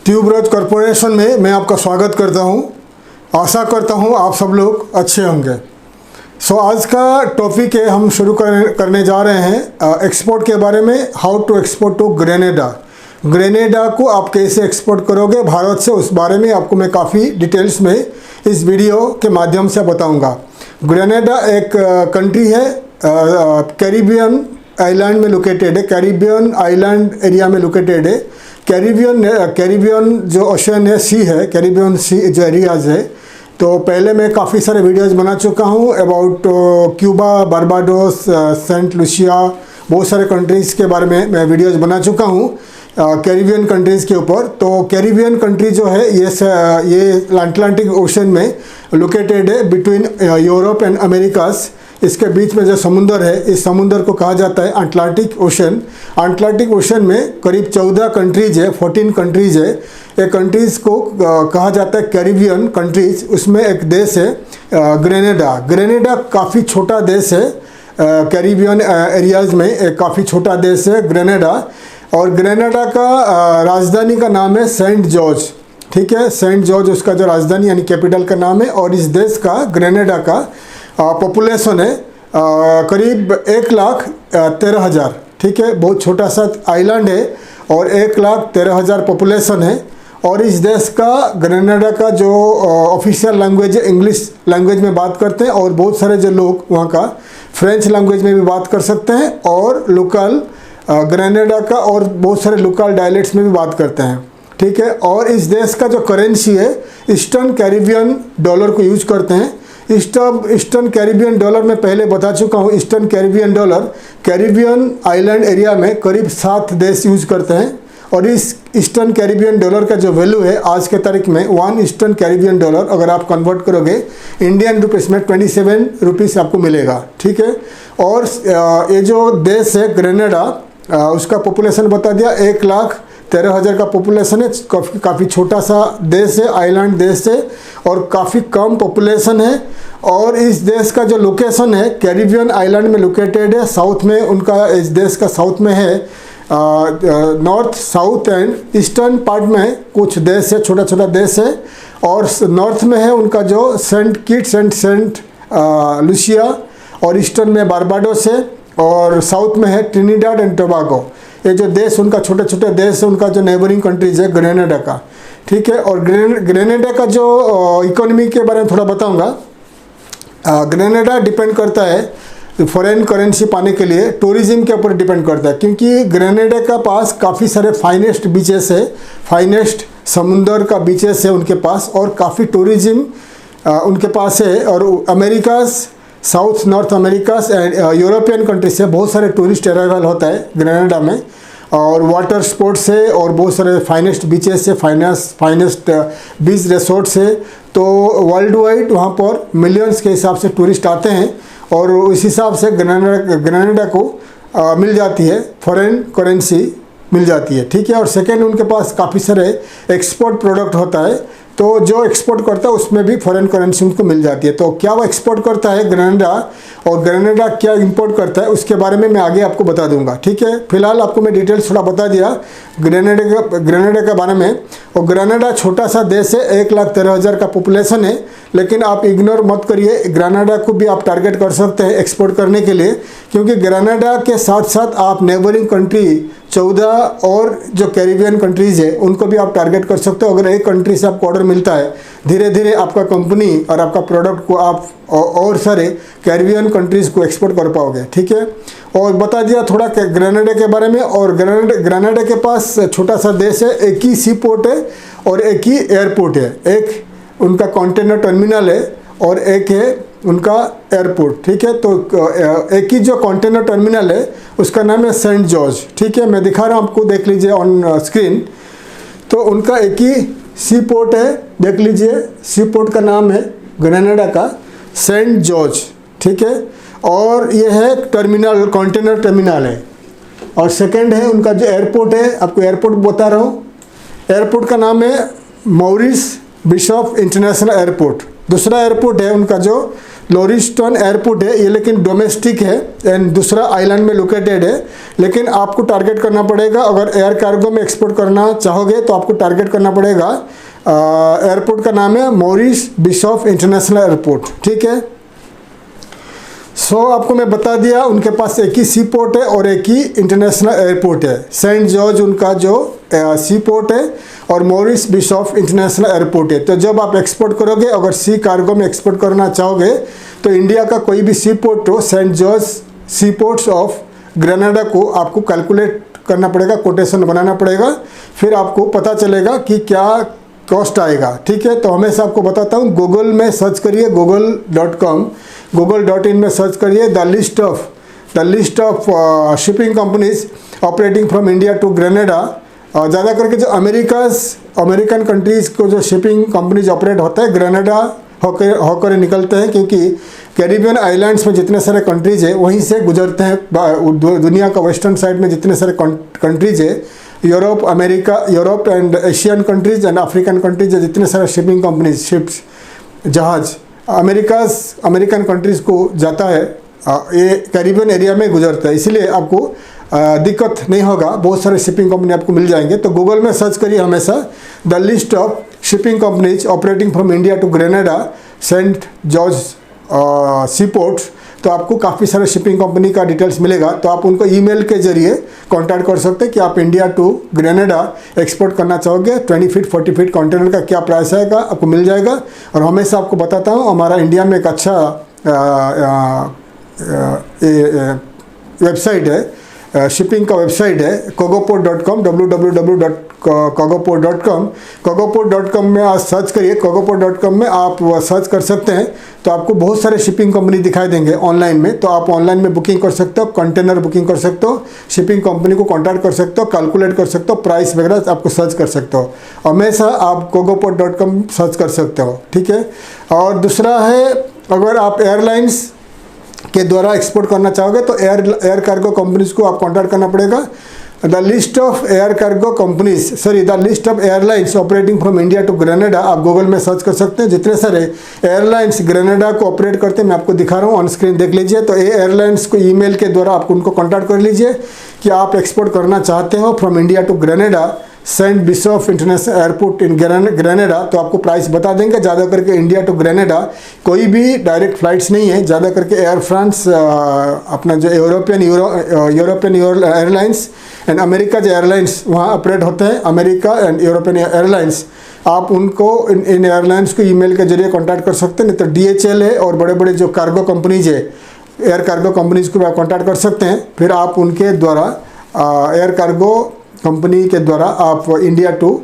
Tuberose corporation में मैं आपका स्वागत करता हूं। आशा करता हूं आप सब लोग अच्छे होंगे। आज का टॉपिक है, हम शुरू करने जा रहे हैं एक्सपोर्ट के बारे में। How to export to Grenada. Grenada को आप कैसे एक्सपोर्ट करोगे भारत से, उस बारे में आपको मैं काफ़ी डिटेल्स में इस वीडियो के माध्यम से बताऊंगा। ग्रेनेडा एक कंट्री है, कैरिबियन आइलैंड में लोकेटेड है, कैरिबियन आइलैंड एरिया में लोकेटेड है। कैरिबियन जो ओशन है, सी है, कैरिबियन सी जो एरियाज़ है। तो पहले मैं काफ़ी सारे वीडियोस बना चुका हूँ about Cuba, Barbados, Saint Lucia, बहुत सारे कंट्रीज़ के बारे में मैं वीडियोस बना चुका हूँ कैरिबियन कंट्रीज़ के ऊपर। तो कैरिबियन कंट्री जो है ये अटलांटिक ओशन में लोकेटेड है, बिटवीन यूरोप एंड अमेरिकास। इसके बीच में जो समुंदर है, इस समुंदर को कहा जाता है अटलांटिक ओशन। अटलांटिक ओशन में करीब 14 कंट्रीज़ है, 14 कंट्रीज़ है। ये कंट्रीज़ को कहा जाता है कैरिबियन कंट्रीज़। उसमें एक देश है ग्रेनेडा। ग्रेनेडा काफ़ी छोटा देश है, कैरिबियन एरियाज़ में एक काफ़ी छोटा देश है ग्रेनेडा। और ग्रेनेडा का राजधानी का नाम है सेंट जॉर्ज। ठीक है, सेंट जॉर्ज उसका जो राजधानी यानी कैपिटल का नाम है। और इस देश का, ग्रेनेडा का पॉपुलेशन है करीब 1,13,000। ठीक है, बहुत छोटा सा आइलैंड है और 1,13,000 पॉपुलेशन है। और इस देश का, ग्रेनेडा का जो ऑफिशियल लैंग्वेज है, इंग्लिश लैंग्वेज में बात करते हैं। और बहुत सारे जो लोग वहाँ का फ्रेंच लैंग्वेज में भी बात कर सकते हैं और लोकल ग्रेनेडा का और बहुत सारे लोकल डायलेक्ट्स में भी बात करते हैं। ठीक है, और इस देश का जो करेंसी है, ईस्टर्न कैरिबियन डॉलर को यूज करते हैं। ईस्टर्न कैरिबियन डॉलर में पहले बता चुका हूँ। Eastern Caribbean dollar Caribbean island area में करीब 7 देश यूज करते हैं। और इस ईस्टर्न कैरिबियन डॉलर का जो वैल्यू है आज के तारीख में, 1 ईस्टर्न कैरिबियन डॉलर अगर आप कन्वर्ट करोगे इंडियन रुपीस में 27 रुपीस आपको मिलेगा। ठीक है, और ये जो देश है ग्रेनेडा, उसका पॉपुलेशन बता दिया, 1,13,000 का पॉपुलेशन है। काफ़ी छोटा सा देश है, आइलैंड देश है और काफ़ी कम पॉपुलेशन है। और इस देश का जो लोकेशन है, कैरिबियन आइलैंड में लोकेटेड है। साउथ में उनका, इस देश का साउथ में है, north, south and eastern part में कुछ देश है, छोटा छोटा देश है। और नॉर्थ में है उनका जो Saint Kitts and Saint Lucia, और ईस्टर्न में बारबाडोस है, और साउथ में है ट्रिनिडाड एंड टोबागो। ये जो देश, उनका छोटे छोटे देश है, उनका जो नेबरिंग कंट्रीज है ग्रेनेडा का। ठीक है, और ग्रेनेडा का जो इकोनॉमी के बारे में थोड़ा बताऊंगा। ग्रेनेडा डिपेंड करता है फॉरेन करेंसी पाने के लिए, टूरिज्म के ऊपर डिपेंड करता है, क्योंकि ग्रेनेडा का पास काफ़ी सारे फाइनेस्ट बीचेस है, फाइनेस्ट समुंदर का बीचेस है उनके पास, और काफ़ी टूरिज्म उनके पास है। और America, south north America and European country से बहुत सारे टूरिस्ट अराइवल होता है ग्रेनेडा में। और वाटर स्पोर्ट्स है और बहुत सारे फाइनेस्ट बीचेस है, फाइनेस्ट बीच रिसोर्ट्स है। तो वर्ल्ड वाइड वहाँ पर मिलियंस के हिसाब से टूरिस्ट आते हैं और उस हिसाब से ग्रेनेडा को मिल जाती है, फॉरेन करेंसी मिल जाती है। ठीक है, और सेकेंड उनके पास काफ़ी सारे एक्सपोर्ट प्रोडक्ट होता है, तो जो एक्सपोर्ट करता है उसमें भी फॉरेन करेंसी उनको मिल जाती है। तो क्या वो एक्सपोर्ट करता है ग्रेनेडा, और ग्रेनेडा क्या इंपोर्ट करता है, उसके बारे में मैं आगे आपको बता दूंगा। ठीक है, फिलहाल आपको मैं डिटेल्स थोड़ा बता दिया ग्रेनेडा के बारे में। और ग्रेनेडा छोटा सा देश है, 1,13,000 का पॉपुलेशन है। लेकिन आप इग्नोर मत करिए, ग्रेनेडा को भी आप टारगेट कर सकते हैं एक्सपोर्ट करने के लिए, क्योंकि ग्रेनेडा के साथ साथ आप नेबरिंग कंट्री 14 और जो कैरिबियन कंट्रीज़ है उनको भी आप टारगेट कर सकते हो। अगर एक कंट्री से आपको ऑर्डर मिलता है, धीरे धीरे आपका कंपनी और आपका प्रोडक्ट को आप और सारे कैरिबियन कंट्रीज़ को एक्सपोर्ट कर पाओगे। ठीक है, और बता दिया थोड़ा ग्रेनेडा के बारे में। और ग्रेनेडा के पास छोटा सा देश है, एक ही सी पोर्ट है और एक ही एयरपोर्ट है। एक उनका कंटेनर टर्मिनल है और एक है उनका एयरपोर्ट। ठीक है, तो एक ही जो कंटेनर टर्मिनल है उसका नाम है सेंट जॉर्ज। ठीक है, मैं दिखा रहा हूँ आपको, देख लीजिए ऑन स्क्रीन। तो उनका एक ही सी पोर्ट है, देख लीजिए, सी पोर्ट का नाम है ग्रेनेडा का सेंट जॉर्ज। ठीक है, और ये है टर्मिनल, कंटेनर टर्मिनल है। और सेकंड है उनका जो एयरपोर्ट है, आपको एयरपोर्ट बता रहा हूँ, एयरपोर्ट का नाम है मॉरिस बिशप इंटरनेशनल एयरपोर्ट। दूसरा एयरपोर्ट है उनका जो लॉरिस्टन एयरपोर्ट है ये, लेकिन डोमेस्टिक है एंड दूसरा आइलैंड में लोकेटेड है। लेकिन आपको टारगेट करना पड़ेगा, अगर एयर कार्गो में एक्सपोर्ट करना चाहोगे तो आपको टारगेट करना पड़ेगा। एयरपोर्ट का नाम है मॉरिस बिशॉप इंटरनेशनल एयरपोर्ट, ठीक है। आपको मैं बता दिया, उनके पास एक ही सी पोर्ट है और एक ही इंटरनेशनल एयरपोर्ट है। सेंट जॉर्ज उनका जो सी पोर्ट है और मॉरिस बिशॉप इंटरनेशनल एयरपोर्ट है। तो जब आप एक्सपोर्ट करोगे, अगर सी कार्गो में एक्सपोर्ट करना चाहोगे तो इंडिया का कोई भी सी पोर्ट हो, Saint George sea ports of Grenada को आपको कैलकुलेट करना पड़ेगा, कोटेशन बनाना पड़ेगा, फिर आपको पता चलेगा कि क्या कॉस्ट आएगा, ठीक है। तो हमेशा आपको बताता हूँ, गूगल में सर्च करिए, google.com, google.in में सर्च करिए the list of shipping companies operating from India to Grenada. ज़्यादा करके जो अमेरिकन कंट्रीज़ को जो शिपिंग कंपनीज ऑपरेट होता है ग्रेनेडा होकर निकलते हैं, क्योंकि कैरिबियन आइलैंड्स में जितने सारे कंट्रीज है वहीं से गुजरते हैं। दुनिया का वेस्टर्न साइड में जितने सारे कंट्रीज है, Europe and Asian countries and African countries, जितने सारे शिपिंग कंपनीज, शिप्स, जहाज अमेरिकन कंट्रीज़ को जाता है, ये कैरिबियन एरिया में गुजरता है, इसलिए आपको दिक्कत नहीं होगा, बहुत सारे शिपिंग कंपनी आपको मिल जाएंगे। तो गूगल में सर्च करिए हमेशा the list of shipping companies operating from India to Grenada Saint George sea ports, तो आपको काफ़ी सारे शिपिंग कंपनी का डिटेल्स मिलेगा। तो आप उनको ईमेल के जरिए कांटेक्ट कर सकते हैं कि आप इंडिया टू ग्रेनेडा एक्सपोर्ट करना चाहोगे, 20 फीट 40 फीट कंटेनर का क्या प्राइस आएगा आपको मिल जाएगा। और हमेशा आपको बताता हूँ, हमारा इंडिया में एक अच्छा वेबसाइट है, शिपिंग का वेबसाइट है cogoport.com, www.cogoport.com। cogoport.com में आप सर्च करिए, cogoport.com में आप सर्च कर सकते हैं तो आपको बहुत सारे शिपिंग कंपनी दिखाई देंगे ऑनलाइन में। तो आप ऑनलाइन में बुकिंग कर सकते हो, कंटेनर बुकिंग कर सकते हो, शिपिंग कंपनी को कॉन्टैक्ट कर सकते हो, कैलकुलेट कर सकते हो, प्राइस वगैरह आपको सर्च कर सकते हो। हमेशा आप cogoport.com सर्च कर सकते हो, ठीक है। और दूसरा है, अगर आप एयरलाइंस के द्वारा एक्सपोर्ट करना चाहोगे तो एयर कार्गो कंपनीज को आप कांटेक्ट करना पड़ेगा। The list of airlines operating from India to Grenada, आप गूगल में सर्च कर सकते हैं। जितने सारे एयरलाइंस ग्रेनेडा को ऑपरेट करते हैं मैं आपको दिखा रहा हूँ, ऑन स्क्रीन देख लीजिए। तो ये एयरलाइंस को ईमेल के द्वारा आपको उनको कांटेक्ट कर लीजिए कि आप एक्सपोर्ट करना चाहते हो from India to Grenada Saint Bishop international airport in Grenada, तो आपको प्राइस बता देंगे। ज़्यादा करके इंडिया टू ग्रेनेडा कोई भी डायरेक्ट फ़्लाइट्स नहीं है, ज़्यादा करके एयर फ्रांस, अपना जो यूरोपियन एयरलाइंस एंड अमेरिका जो एयरलाइंस वहाँ ऑपरेट होते हैं, अमेरिका एंड यूरोपियन एयरलाइंस, आप उनको इन एयरलाइंस को ईमेल के जरिए कॉन्टैक्ट कर सकते हैं। नहीं तो DHL है और बड़े बड़े जो कार्गो कंपनीज है, एयर कार्गो कंपनीज को आप कॉन्टैक्ट कर सकते हैं। फिर आप उनके द्वारा एयर कार्गो कंपनी के द्वारा आप इंडिया टू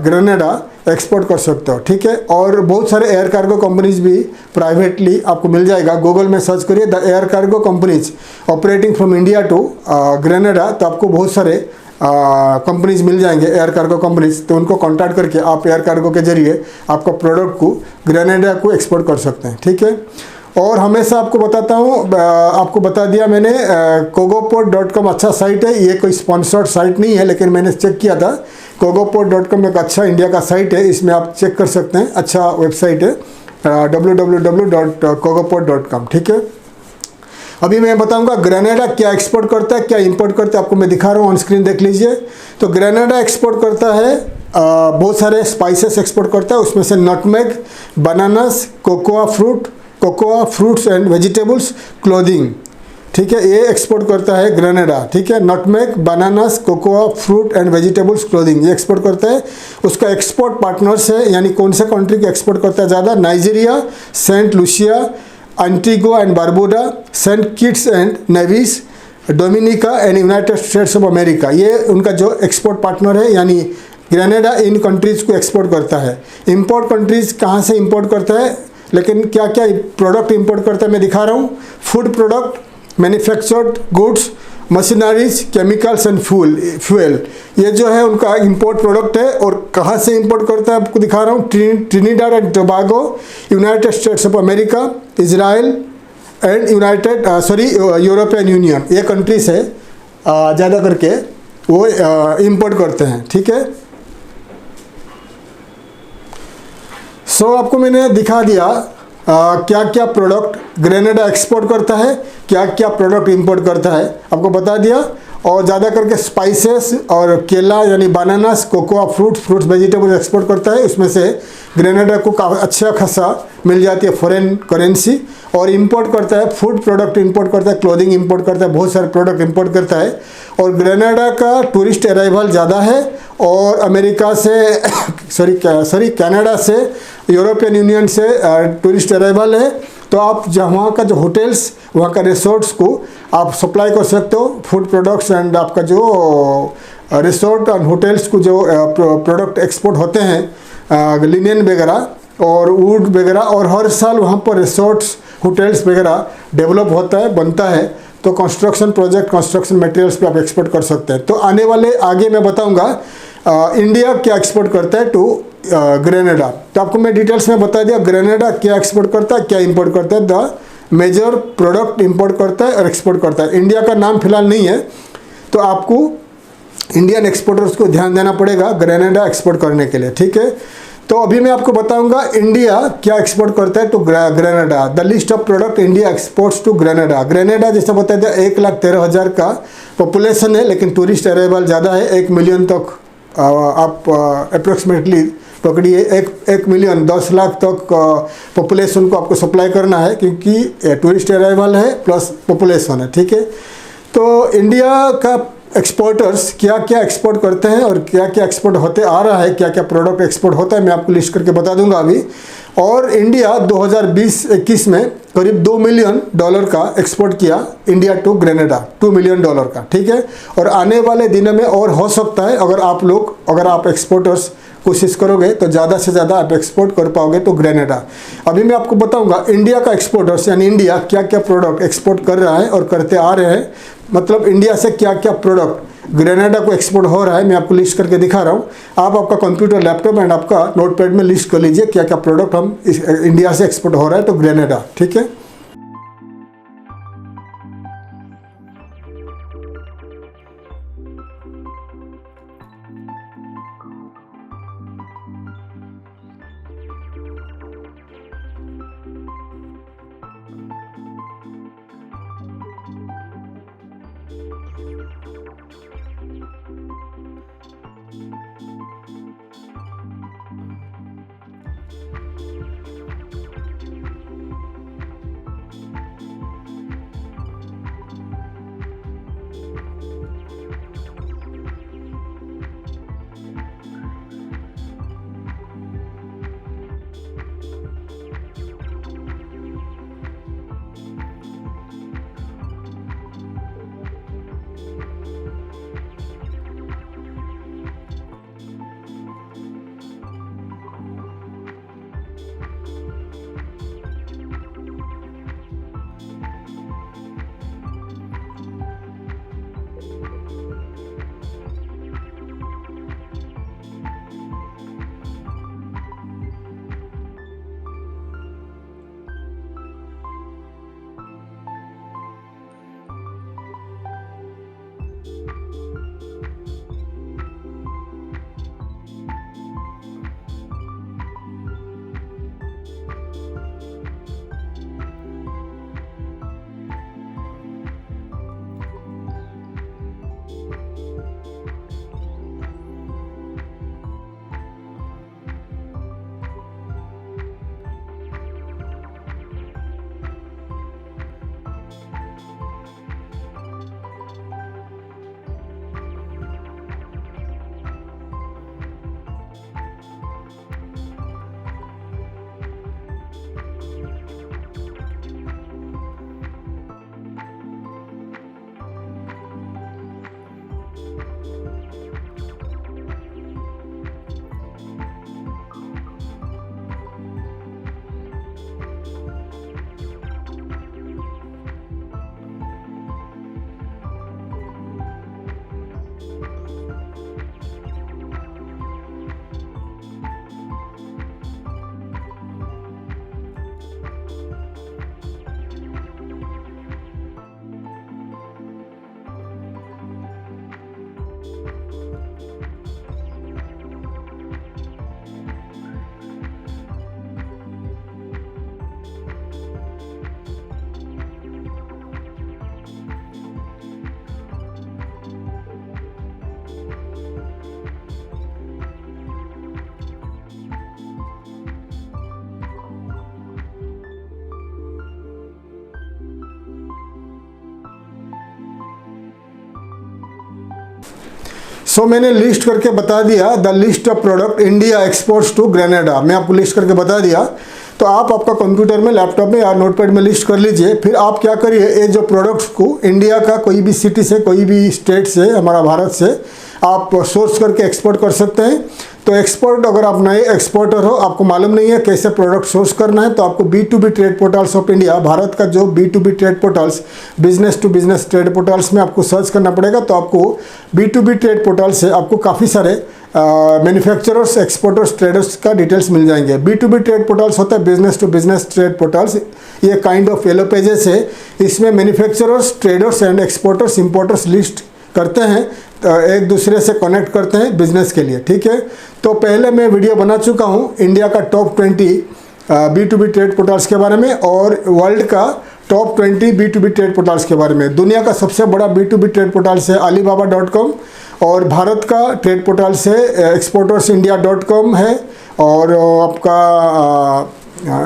ग्रेनेडा एक्सपोर्ट कर सकते हो, ठीक है। और बहुत सारे एयर कार्गो कंपनीज भी प्राइवेटली आपको मिल जाएगा। गूगल में सर्च करिए the air cargo companies operating from India to Grenada, तो आपको बहुत सारे कंपनीज मिल जाएंगे, एयर कार्गो कंपनीज। तो उनको कांटेक्ट करके आप एयर कार्गो के जरिए आपका प्रोडक्ट को ग्रेनेडा को एक्सपोर्ट कर सकते हैं, ठीक है। और हमेशा आपको बताता हूँ, आपको बता दिया मैंने, cogoport.com अच्छा साइट है, ये कोई स्पॉन्सर्ड साइट नहीं है, लेकिन मैंने चेक किया था। cogoport.com एक अच्छा इंडिया का साइट है, इसमें आप चेक कर सकते हैं, अच्छा वेबसाइट है www.cogoport.com, ठीक है। अभी मैं बताऊंगा ग्रेनेडा क्या एक्सपोर्ट करता है, क्या इंपोर्ट करता है, आपको मैं दिखा रहा हूँ, ऑन स्क्रीन देख लीजिए। तो ग्रेनेडा एक्सपोर्ट करता है, बहुत सारे स्पाइसेस एक्सपोर्ट करता है, उसमें से nutmeg, bananas, cocoa fruits and vegetables, clothing, ठीक है, ये एक्सपोर्ट करता है ग्रेनेडा, ठीक है। Nutmeg, bananas, cocoa fruit and vegetables, clothing, ये एक्सपोर्ट करता है। उसका एक्सपोर्ट पार्टनर्स है, यानी कौन से कंट्री को एक्सपोर्ट करता है ज़्यादा, Nigeria, Saint Lucia, Antigua and Barbuda, Saint Kitts and Nevis, Dominica and United States of America, ये उनका जो एक्सपोर्ट पार्टनर है। यानी ग्रेनेडा इन कंट्रीज़ को एक्सपोर्ट करता है। इंपोर्ट कंट्रीज़ कहाँ से इंपोर्ट करता है, लेकिन क्या क्या प्रोडक्ट इंपोर्ट करता है मैं दिखा रहा हूँ। Food product, manufactured goods, machineries, chemicals and fuel, ये जो है उनका इंपोर्ट प्रोडक्ट है। और कहाँ से इंपोर्ट करता है आपको दिखा रहा हूँ। Trinidad and Tobago, United States of America, Israel and European union, ये कंट्रीज है ज़्यादा करके वो इंपोर्ट करते हैं, ठीक है। आपको मैंने दिखा दिया क्या क्या प्रोडक्ट ग्रेनेडा एक्सपोर्ट करता है, क्या क्या प्रोडक्ट इंपोर्ट करता है, आपको बता दिया। और ज़्यादा करके स्पाइसेस और केला यानी bananas, cocoa fruits vegetables export करता है। उसमें से ग्रेनेडा को अच्छा खासा मिल जाती है फॉरेन करेंसी। और इंपोर्ट करता है फूड प्रोडक्ट, इंपोर्ट करता है क्लोथिंग, इंपोर्ट करता है बहुत सारे प्रोडक्ट इंपोर्ट करता है। और ग्रेनेडा का टूरिस्ट अराइवल ज़्यादा है। और अमेरिका से कनाडा से, यूरोपियन यूनियन से टूरिस्ट अराइवल है। तो आप वहाँ का जो होटल्स, वहाँ का रिसोर्ट्स को आप सप्लाई कर सकते हो फूड प्रोडक्ट्स। एंड आपका जो रिसोर्ट एंड होटल्स को जो प्रोडक्ट एक्सपोर्ट होते हैं, लिनियन वगैरह और वुड वगैरह, और हर साल वहाँ पर रिसोर्ट्स होटल्स वगैरह डेवलप होता है, बनता है। तो कंस्ट्रक्शन प्रोजेक्ट, कंस्ट्रक्शन मटेरियल्स पे आप एक्सपोर्ट कर सकते हैं। तो आगे मैं बताऊंगा इंडिया क्या एक्सपोर्ट करता है टू ग्रेनेडा। तो आपको मैं डिटेल्स में बता दिया ग्रेनेडा क्या एक्सपोर्ट करता है, क्या इंपोर्ट करता है, द मेजर प्रोडक्ट इंपोर्ट करता है और एक्सपोर्ट करता है। इंडिया का नाम फिलहाल नहीं है, तो आपको इंडियन एक्सपोर्टर्स को ध्यान देना पड़ेगा ग्रेनेडा एक्सपोर्ट करने के लिए, ठीक है। तो अभी मैं आपको बताऊंगा इंडिया क्या एक्सपोर्ट करता है to Grenada, the list of product India exports to Grenada. Grenada जैसे बताया था 1,13,000 का पॉपुलेशन है, लेकिन टूरिस्ट अराइवल ज़्यादा है। 1 मिलियन तक आप अप्रोक्सीमेटली पकड़िए, 1 मिलियन 10 लाख तक पॉपुलेशन को आपको सप्लाई करना है, क्योंकि टूरिस्ट अराइवल है प्लस पॉपुलेशन है, ठीक है। तो इंडिया का एक्सपोर्टर्स क्या क्या एक्सपोर्ट करते हैं और क्या क्या एक्सपोर्ट होते आ रहा है, क्या क्या प्रोडक्ट एक्सपोर्ट होता है, मैं आपको लिस्ट करके बता दूंगा अभी। और इंडिया 2020-21 में करीब $2 मिलियन का एक्सपोर्ट किया इंडिया टू ग्रेनेडा, $2 मिलियन का, ठीक है। और आने वाले दिनों में और हो सकता है, अगर आप एक्सपोर्टर्स कोशिश करोगे तो ज़्यादा से ज़्यादा आप एक्सपोर्ट कर पाओगे तो ग्रेनेडा। अभी मैं आपको बताऊंगा इंडिया का एक्सपोर्टर्स यानी इंडिया क्या क्या प्रोडक्ट एक्सपोर्ट कर रहा है और करते आ रहे हैं, मतलब इंडिया से क्या क्या प्रोडक्ट ग्रेनेडा को एक्सपोर्ट हो रहा है, मैं आपको लिस्ट करके दिखा रहा हूँ। आप आपका कंप्यूटर, लैपटॉप एंड आपका नोटपैड में लिस्ट कर लीजिए क्या क्या प्रोडक्ट हम इंडिया से एक्सपोर्ट हो रहा है तो ग्रेनेडा, ठीक है। सो मैंने लिस्ट करके बता दिया the list of product India exports to Grenada, मैं आपको लिस्ट करके बता दिया। तो आप आपका कंप्यूटर में, लैपटॉप में या नोटपैड में लिस्ट कर लीजिए। फिर आप क्या करिए, ये जो प्रोडक्ट्स को इंडिया का कोई भी सिटी से, कोई भी स्टेट से, हमारा भारत से आप सोर्स करके एक्सपोर्ट कर सकते हैं। तो एक्सपोर्ट, अगर आप नए एक्सपोर्टर हो, आपको मालूम नहीं है कैसे प्रोडक्ट सोर्स करना है, तो आपको B2B trade portals of India, Bharat का जो B2B trade portals, business to business trade portals में आपको सर्च करना पड़ेगा। तो आपको B2B ट्रेड पोर्टल से आपको काफ़ी सारे मैन्युफैक्चरर्स, एक्सपोर्टर्स, ट्रेडर्स का डिटेल्स मिल जाएंगे। B2B ट्रेड पोर्टल्स होता है business to business trade portals, ये काइंड ऑफ येलो पेजेस है। इसमें manufacturers, traders and exporters, importers list करते हैं, एक दूसरे से कनेक्ट करते हैं बिजनेस के लिए, ठीक है। तो पहले मैं वीडियो बना चुका हूँ इंडिया का टॉप 20 B2B ट्रेड पोर्टल्स के बारे में और वर्ल्ड का टॉप 20 B2B ट्रेड पोर्टल्स के बारे में। दुनिया का सबसे बड़ा B2B ट्रेड पोर्टल है alibaba.com और भारत का ट्रेड पोर्टल से exportersindia.com है और आपका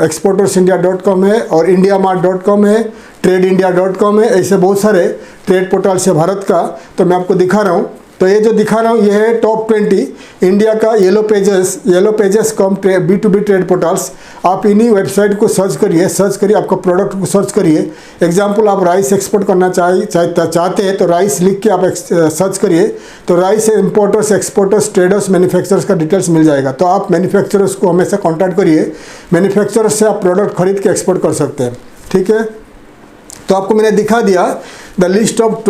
exportersindia.com है और indiamart.com है, tradeindia.com है। ऐसे बहुत सारे ट्रेड पोर्टल से भारत का, तो मैं आपको दिखा रहा हूँ। तो ये जो दिखा रहा हूँ ये है टॉप 20 इंडिया का येलो पेजेस कम B2B ट्रेड पोर्टल्स। आप इन्हीं वेबसाइट को सर्च करिए, आपका प्रोडक्ट को सर्च करिए। एग्जांपल, आप राइस एक्सपोर्ट करना चाहते हैं तो राइस लिख के आप सर्च करिए, तो rice importers, exporters, traders, manufacturers का डिटेल्स मिल जाएगा। तो आप मैन्युफैक्चरर्स को हमेशा कॉन्टैक्ट करिए, मैन्युफैक्चरर्स से आप प्रोडक्ट खरीद के एक्सपोर्ट कर सकते हैं, ठीक है। तो आपको मैंने दिखा दिया the list of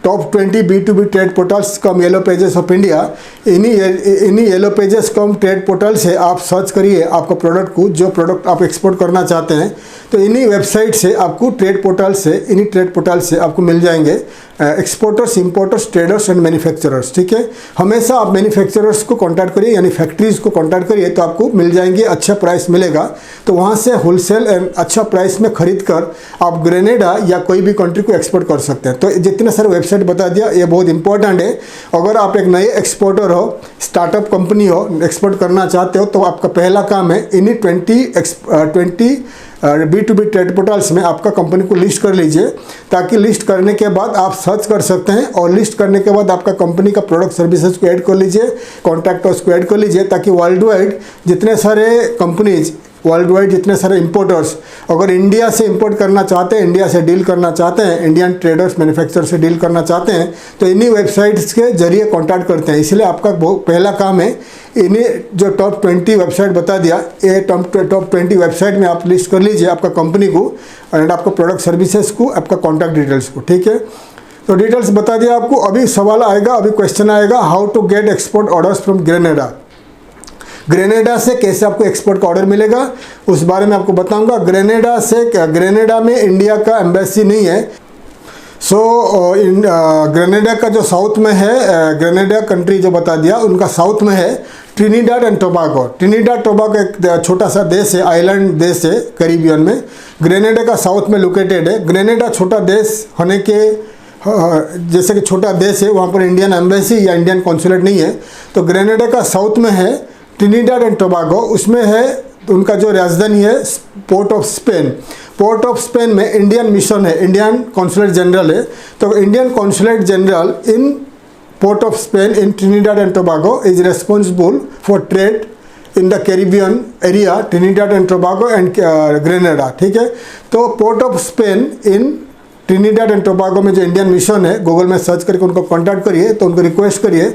top 20 B2B trade portals come yellow pages of India. इन्हीं येलो पेजेस कम ट्रेड पोर्टल से आप सर्च करिए आपका प्रोडक्ट को, जो प्रोडक्ट आप एक्सपोर्ट करना चाहते हैं। तो इन्हीं वेबसाइट से आपको इन्हीं ट्रेड पोर्टल से आपको मिल जाएंगे exporters, importers, traders and manufacturers, ठीक है। हमेशा आप मैन्युफैक्चरर्स को कॉन्टैक्ट करिए, यानी फैक्ट्रीज को कॉन्टैक्ट करिए, तो आपको मिल जाएंगे, अच्छा प्राइस मिलेगा। तो वहाँ से होलसेल एंड अच्छा प्राइस में खरीद कर आप ग्रेनेडा या कोई भी कंट्री को एक्सपोर्ट कर सकते हैं। तो जितने सारे वेबसाइट बता दिया, ये बहुत इंपॉर्टेंट है। अगर आप एक नए एक्सपोर्टर हो, स्टार्टअप कंपनी हो, एक्सपोर्ट करना चाहते हो, तो आपका पहला काम है इन्हीं 20 B2B ट्रेड पोर्टल्स में आपका कंपनी को लिस्ट कर लीजिए, ताकि लिस्ट करने के बाद आप सर्च कर सकते हैं और लिस्ट करने के बाद आपका कंपनी का प्रोडक्ट सर्विसेज को ऐड कर लीजिए, कॉन्ट्रैक्टर्स को ऐड कर लीजिए, ताकि वर्ल्ड वाइड जितने सारे कंपनीज, वर्ल्ड वाइड जितने सारे इंपोर्टर्स अगर इंडिया से इंपोर्ट करना चाहते हैं, इंडिया से डील करना चाहते हैं, इंडियन ट्रेडर्स, मैन्युफैक्चरर से डील करना चाहते हैं, तो इन्हीं वेबसाइट्स के जरिए कांटेक्ट करते हैं। इसलिए आपका पहला काम है इन्हीं जो टॉप 20 वेबसाइट बता दिया, ये टॉप 20 वेबसाइट में आप लिस्ट कर लीजिए आपका कंपनी को एंड आपका प्रोडक्ट सर्विसेज को, आपका कॉन्टैक्ट डिटेल्स को, ठीक है। तो डिटेल्स बता दिया आपको। अभी सवाल आएगा, अभी क्वेश्चन आएगा, how to get export orders from Grenada. Grenada से कैसे आपको एक्सपोर्ट का ऑर्डर मिलेगा उस बारे में आपको बताऊंगा। ग्रेनेडा में इंडिया का एम्बेसी नहीं है। ग्रेनेडा का जो साउथ में है, ग्रेनेडा कंट्री जो बता दिया उनका साउथ में है Trinidad and Tobago. Trinidad Tobago एक छोटा सा देश है, आइलैंड देश है कैरिबियन में। ग्रेनेडा का साउथ में लोकेटेड है। ग्रेनेडा छोटा देश होने के जैसे कि छोटा देश है, वहाँ पर इंडियन एम्बेसी या इंडियन कॉन्सुलेट नहीं है। तो ग्रेनेडा का साउथ में है ट्रिनिडाड एंड टोबागो, उसमें है उनका जो राजधानी है Port of Spain. Port of Spain में इंडियन मिशन है, इंडियन कॉन्सुलेट जनरल है। तो Indian consulate general in Port of Spain in Trinidad and Tobago is responsible for trade in the Caribbean area, Trinidad and Tobago and Grenada, ठीक है। तो Port of Spain in Trinidad and Tobago में जो Indian mission है, Google में search करके उनको contact करिए, तो उनको रिक्वेस्ट करिए।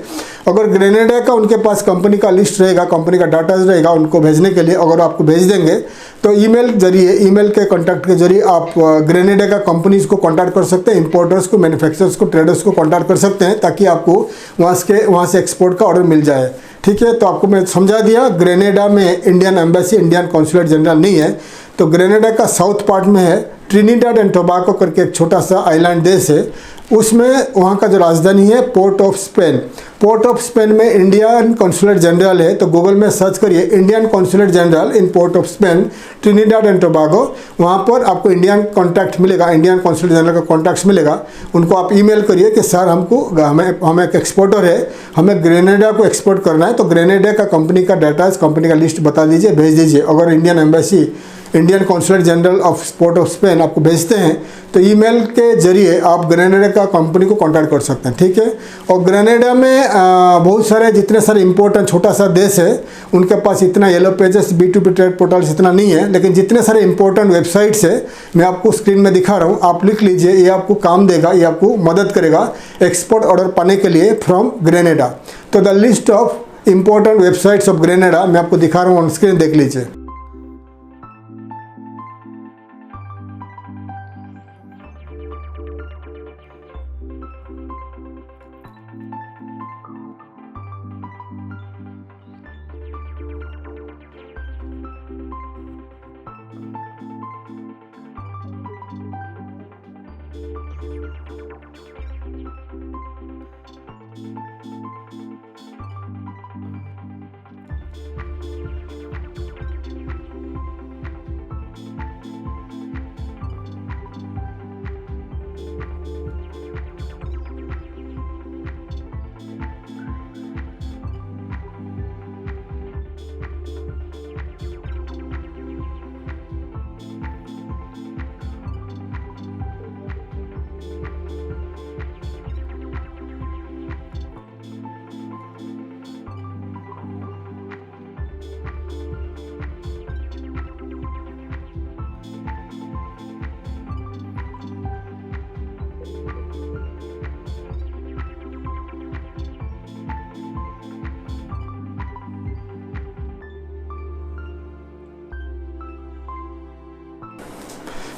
अगर ग्रेनेडा का उनके पास कंपनी का लिस्ट रहेगा, कंपनी का डाटा रहेगा उनको भेजने के लिए, अगर आपको भेज देंगे तो ईमेल के कांटेक्ट के जरिए आप ग्रेनेडा का कंपनीज को कांटेक्ट कर सकते हैं, इंपोर्टर्स को, मैन्युफैक्चरर्स को, ट्रेडर्स को कांटेक्ट कर सकते हैं, ताकि आपको वहाँ से एक्सपोर्ट का ऑर्डर मिल जाए, ठीक है। तो आपको मैं समझा दिया, ग्रेनेडा में Indian embassy, Indian consulate general नहीं है। तो ग्रेनेडा का साउथ पार्ट में है ट्रिनिडाड एंड टोबागो करके एक छोटा सा आइलैंड देश है, उसमें वहाँ का जो राजधानी है Port of Spain. Port of Spain में इंडियन कॉन्सुलेट जनरल है। तो गूगल में सर्च करिए Indian consulate general in Port of Spain Trinidad and Tobago, वहाँ पर आपको इंडियन कॉन्टैक्ट मिलेगा, इंडियन कॉन्सुलेट जनरल का कॉन्टैक्ट मिलेगा। उनको आप ईमेल करिए कि सर हम एक एक्सपोर्टर है, हमें ग्रेनेडा को एक्सपोर्ट करना है, तो ग्रेनेडा का कंपनी का डाटा, कंपनी का लिस्ट बता दीजिए, भेज दीजिए। अगर Indian embassy Indian consulate general of port of Spain आपको भेजते हैं, तो ईमेल के जरिए आप ग्रेनेडा का कंपनी को कांटेक्ट कर सकते हैं, ठीक है। और ग्रेनेडा में बहुत सारे जितने सारे इंपॉर्टेंट छोटा सा देश है उनके पास इतना yellow pages B2B trade portals इतना नहीं है, लेकिन जितने सारे इंपॉर्टेंट वेबसाइट्स है मैं आपको स्क्रीन में दिखा रहा हूँ, आप लिख लीजिए, ये आपको काम देगा, ये आपको मदद करेगा एक्सपोर्ट ऑर्डर पाने के लिए फ्रॉम ग्रेनेडा। तो the list of important websites of Grenada मैं आपको दिखा रहा हूँ ऑन स्क्रीन, देख लीजिए।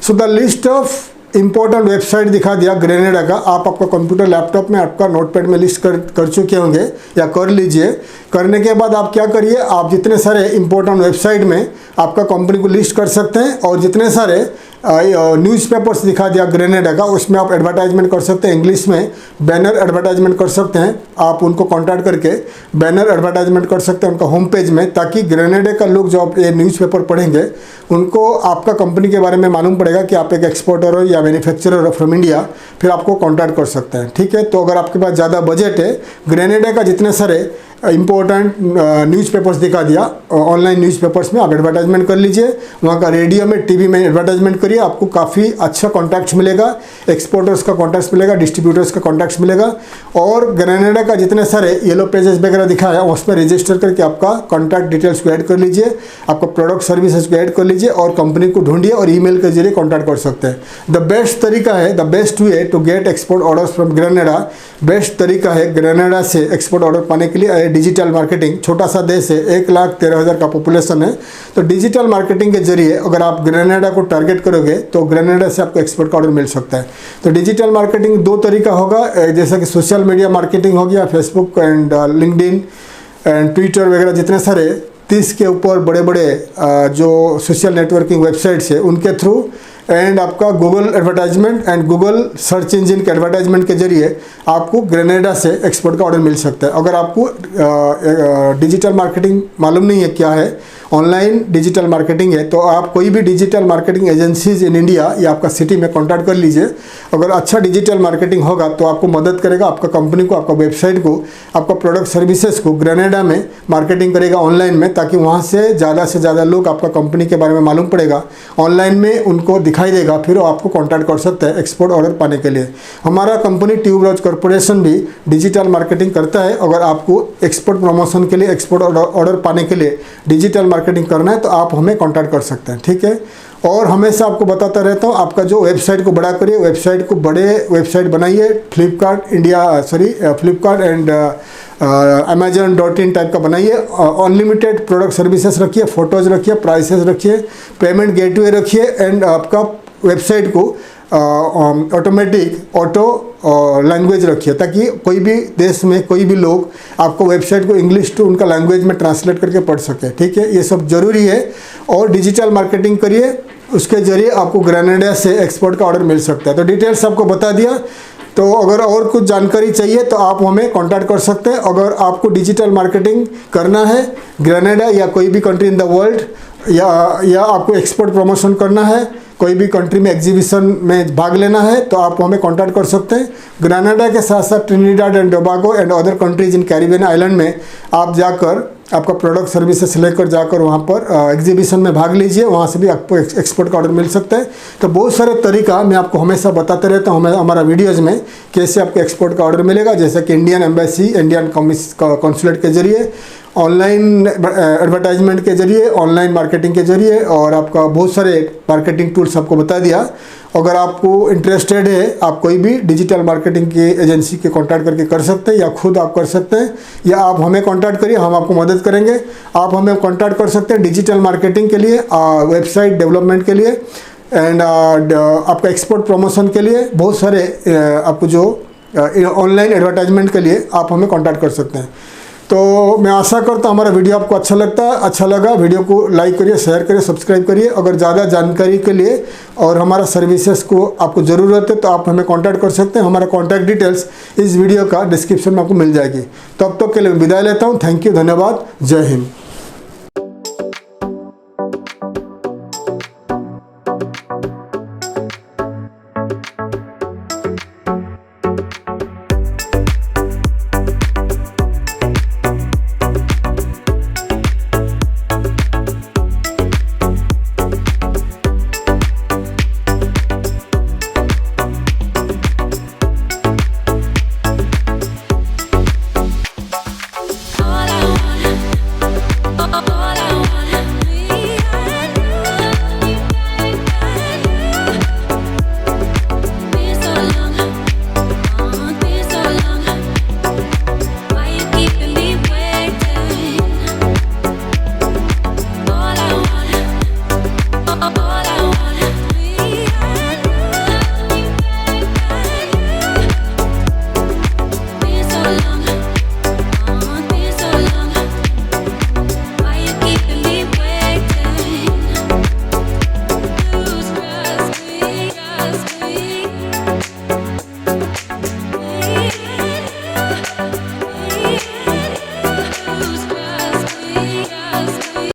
So the list of important website दिखा दिया ग्रेनेडा का, आप आपका कंप्यूटर लैपटॉप में आपका नोटपैड में लिस्ट कर चुके होंगे या कर लीजिए। करने के बाद आप क्या करिए, आप जितने सारे इम्पोर्टेंट वेबसाइट में आपका कंपनी को लिस्ट कर सकते हैं, और जितने सारे न्यूज़पेपर्स दिखा दिया ग्रेनेडा का उसमें आप एडवर्टाइजमेंट कर सकते हैं, इंग्लिश में बैनर एडवर्टाइजमेंट कर सकते हैं। आप उनको कांटेक्ट करके बैनर एडवर्टाइजमेंट कर सकते हैं उनका होम पेज में, ताकि ग्रेनेडा का लोग जो ये न्यूज़पेपर पढ़ेंगे उनको आपका कंपनी के बारे में मालूम पड़ेगा कि आप एक एक्सपोर्टर हो या मैन्युफैक्चरर हो फ्रॉम इंडिया, फिर आपको कांटेक्ट कर सकते हैं, ठीक है। तो अगर आपके पास ज़्यादा बजट है, ग्रेनेडा का जितने सारे इम्पोर्टेंट न्यूज़पेपर्स दिखा दिया, ऑनलाइन न्यूज़पेपर्स में आप एडवर्टाइजमेंट कर लीजिए, वहाँ का रेडियो में टीवी में एडवर्टाइजमेंट करिए, आपको काफ़ी अच्छा कॉन्टैक्ट्स मिलेगा, एक्सपोर्टर्स का कॉन्टैक्ट्स मिलेगा, डिस्ट्रीब्यूटर्स का कॉन्टैक्ट्स मिलेगा। और ग्रेनेडा का जितने सारे येलो पेजेस वगैरह दिखाया उसमें रजिस्टर करके आपका कॉन्टैक्ट डिटेल्स को ऐड कर लीजिए, आपका प्रोडक्ट सर्विसेज को ऐड कर लीजिए और कंपनी को ढूंढिए और ईमेल के जरिए कॉन्टैक्ट कर सकते हैं। द बेस्ट तरीका है, the best way to get export orders from Grenada, best तरीका है ग्रेनेडा से एक्सपोर्ट ऑर्डर पाने के लिए डिजिटल मार्केटिंग। छोटा सा देश है, 1,13,000 का पॉपुलेशन है, तो डिजिटल मार्केटिंग के जरिए अगर आप ग्रेनेडा को टारगेट करोगे तो ग्रेनेडा से आपको एक्सपोर्ट का ऑर्डर मिल सकता है। तो डिजिटल मार्केटिंग दो तरीका होगा, जैसा कि सोशल मीडिया मार्केटिंग हो गया, Facebook and LinkedIn and Twitter वगैरह, जितने सारे 30 के ऊपर बड़े बड़े जो सोशल नेटवर्किंग वेबसाइट्स है उनके थ्रू, एंड आपका Google advertisement and Google search engine के एडवर्टाइजमेंट के जरिए आपको ग्रेनेडा से एक्सपोर्ट का ऑर्डर मिल सकता है। अगर आपको डिजिटल मार्केटिंग मालूम नहीं है क्या है, ऑनलाइन डिजिटल मार्केटिंग है, तो आप कोई भी digital marketing agencies in India या आपका सिटी में कॉन्टैक्ट कर लीजिए। अगर अच्छा डिजिटल मार्केटिंग होगा तो आपको मदद करेगा, आपका कंपनी को, आपका वेबसाइट को, आपका प्रोडक्ट सर्विसेज को ग्रेनेडा में मार्केटिंग करेगा ऑनलाइन में, ताकि वहाँ से ज़्यादा लोग आपका कंपनी के बारे में मालूम पड़ेगा, ऑनलाइन में उनको दिखाई देगा, फिर वो आपको कॉन्टैक्ट कर सकते हैं एक्सपोर्ट ऑर्डर पाने के लिए। हमारा कंपनी ट्यूबरोज कॉर्पोरेशन भी डिजिटल मार्केटिंग करता है। अगर आपको एक्सपोर्ट प्रमोशन के लिए, एक्सपोर्ट ऑर्डर पाने के लिए डिजिटल मार्केटिंग करना है तो आप हमें कॉन्टैक्ट कर सकते हैं, ठीक है। और हमेशा आपको बताता रहता हूँ, आपका जो वेबसाइट को बड़ा करिए, वेबसाइट को बड़े वेबसाइट बनाइए, फ्लिपकार्ट एंड Amazon.in टाइप का बनाइए, अनलिमिटेड प्रोडक्ट सर्विसेज रखिए, फोटोज़ रखिए, प्राइसेस रखिए, पेमेंट गेटवे रखिए, एंड आपका वेबसाइट को ऑटो लैंग्वेज रखिए, ताकि कोई भी देश में कोई भी लोग आपको वेबसाइट को इंग्लिश टू उनका लैंग्वेज में ट्रांसलेट करके पढ़ सके, ठीक है। ये सब ज़रूरी है। और डिजिटल मार्केटिंग करिए, उसके ज़रिए आपको ग्रेनेडा से एक्सपोर्ट का ऑर्डर मिल सकता है। तो डिटेल्स आपको बता दिया। तो अगर और कुछ जानकारी चाहिए तो आप हमें कांटेक्ट कर सकते हैं। अगर आपको डिजिटल मार्केटिंग करना है ग्रेनेडा या कोई भी कंट्री इन द वर्ल्ड, या आपको एक्सपोर्ट प्रमोशन करना है, कोई भी कंट्री में एग्जीबिशन में भाग लेना है, तो आप हमें कांटेक्ट कर सकते हैं। ग्रेनेडा के साथ साथ Trinidad and Tobago and other countries in Caribbean island में आप जाकर आपका प्रोडक्ट सर्विसेज लेकर जाकर वहाँ पर एग्जीबिशन में भाग लीजिए, वहाँ से भी आपको एक्सपोर्ट का ऑर्डर मिल सकता है। तो बहुत सारे तरीका मैं आपको हमेशा बताते रहता हूँ हमारा वीडियोज़ में, कैसे आपको एक्सपोर्ट का ऑर्डर मिलेगा, जैसे कि इंडियन एम्बेसी, इंडियन कॉन्सुलेट के जरिए, ऑनलाइन एडवर्टाइजमेंट के जरिए, ऑनलाइन मार्केटिंग के जरिए, और आपका बहुत सारे मार्केटिंग टूल्स आपको बता दिया। अगर आपको इंटरेस्टेड है, आप कोई भी डिजिटल मार्केटिंग की एजेंसी के कांटेक्ट करके कर सकते हैं, या खुद आप कर सकते हैं, या आप हमें कांटेक्ट करिए, हम आपको मदद करेंगे। आप हमें कांटेक्ट कर सकते हैं डिजिटल मार्केटिंग के लिए, वेबसाइट डेवलपमेंट के लिए, एंड आपका एक्सपोर्ट प्रमोशन के लिए, बहुत सारे आपको जो ऑनलाइन एडवर्टाइजमेंट के लिए आप हमें कांटेक्ट कर सकते हैं। तो मैं आशा करता हूँ हमारा वीडियो आपको अच्छा लगा। वीडियो को लाइक करिए, शेयर करिए, सब्सक्राइब करिए। अगर ज़्यादा जानकारी के लिए और हमारा सर्विसेज को आपको ज़रूरत है तो आप हमें कांटेक्ट कर सकते हैं। हमारा कांटेक्ट डिटेल्स इस वीडियो का डिस्क्रिप्शन में आपको मिल जाएगी। तब तक के लिए विदाई लेता हूँ। थैंक यू, धन्यवाद, जय हिंद।